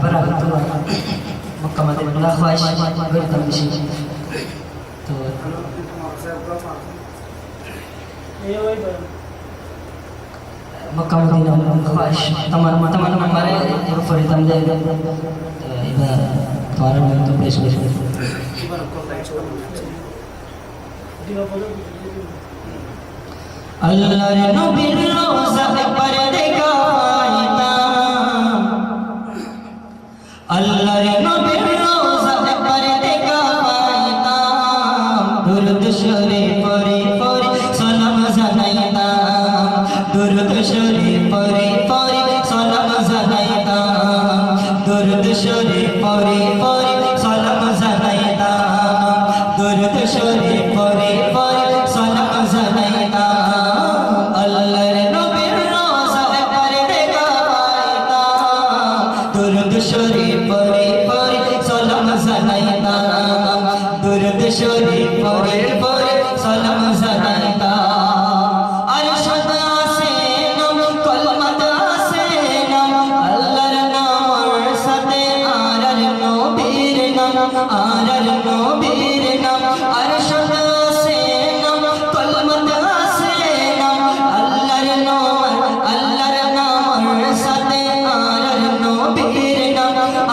barakatul Makkah Madinah khawaish bertam di sini. Tuh. Makkah Madinah khawaish teman-teman kemarin refer hitam dia iba kemarin untuk besok. আল্লাহর নবীর রোজা একবার দেখাইতাম আল্লাহর নবীর রোজা একবার দেখাইতাম দুরূদ শরীফ পড়ে পড়ে সালাম জানাইতাম দুরূদ শরীফ পড়ে পড়ে সালাম জানাইতাম দুরূদ শরীফ পড়ে পড়ে সালাম জানাইতাম দুরূদ শরীফ পড়ে পড়ে সালাম জানাইতাম दुरूद शरीफ पढ़े पढ़े सलाम जनाइताम दुरूद शरीफ पढ़े पढ़े सलाम जनाइताम अरशद आसे नाम कलमत आसे नाम अल्लाहर नाम साथे आरर नबीर नाम आरर नबीर नाम अरशद आसे नाम कलमत आसे नाम अल्लाहर नाम साथे आरर नबीर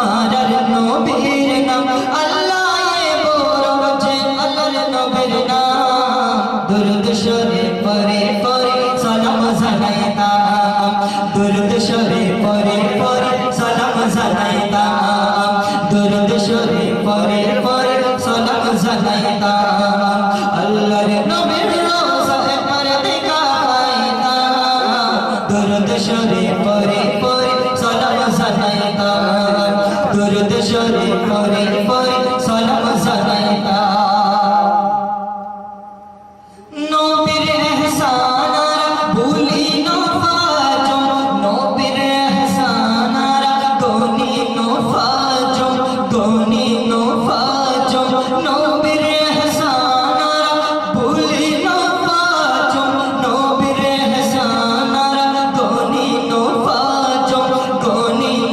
आरर नबीर नाम अल्लाह ये बोरोजे अल्लाहर नबीर नाम दुरूद शरीफ पढ़े पढ़े सलाम जनाइताम दुरूद शरीफ पढ़े पढ़े सलाम जनाइताम दुरूद शरीफ पढ़े पढ़े सलाम जनाइताम अल्लाहर नबीर रोज़ा एकबार देखाइताम दुरूद शरीफ पढ़े पढ़े सलाम जनाइताम दुरूद शरीफ पढ़े पढ़े सलाम जनाइताम नबीर एहसानारा भूली न फाजो नबीर एहसानारा गोनी न फाजो नबीर एहसानारा भूली न फाजो नबीर एहसानारा गोनी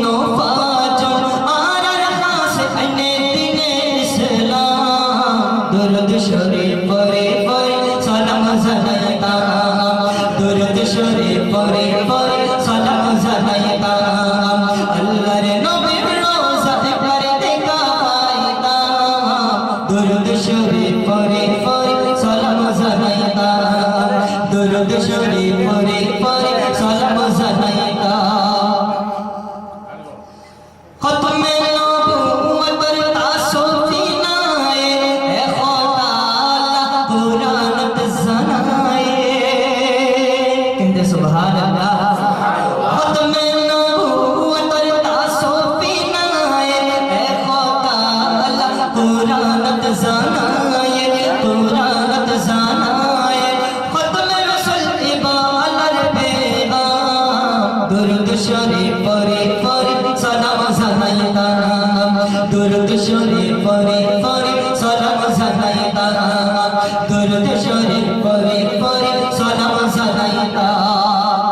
न फाजो आरर खास अने दिने इस्लाम दुरूद शरीफ पढ़े पढ़े सलाम जनाइताम दुरूद शरीफ पढ़े पढ़े सलाम जनाइताम अल्लाहर नबीर रोज़ा एकबार देखाइताम दुरूद शरीफ पढ़े पढ़े सलाम जनाइताम दुरूद शरीफ पढ़े पढ़े सलाम जनाइताम खत्मे नबूवत पर तासुफीनाए ए खुदा कुरानत जनाए कहते सुभान अल्लाह खत्मे नबूवत पर तासुफीनाए ए खुदा कुरानत जनाए खत्मे रसूल इबालर पैगाम दुरूद शरीफ पढ़े पढ़े सलाम जनाइताम दुरूद शरीफ पढ़े पढ़े सलाम जनाइताम दुरूद शरीफ पढ़े पढ़े सलाम जनाइताम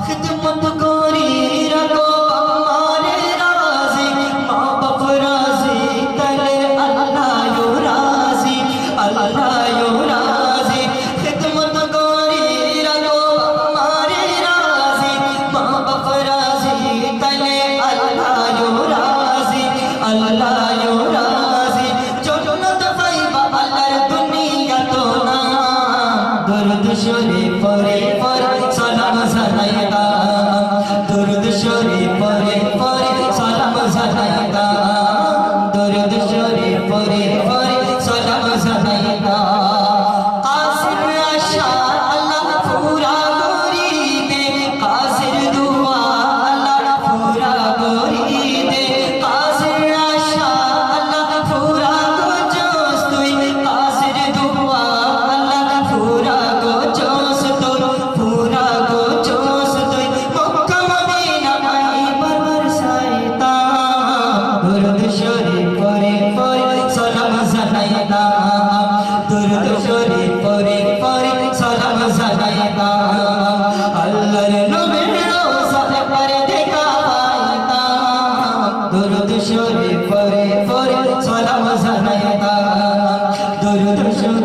खिदमत करी रखो हमारे राज़ी माँ बाप राज़ी तले अल्लाह यो राज़ी खिदमत करी रखो हमारे राज़ी माँ बाप राज़ी तले अल्लाह यो राज़ी जो শরীফ পরে পরে সালাম জানাই দাও দরুদ শরীফ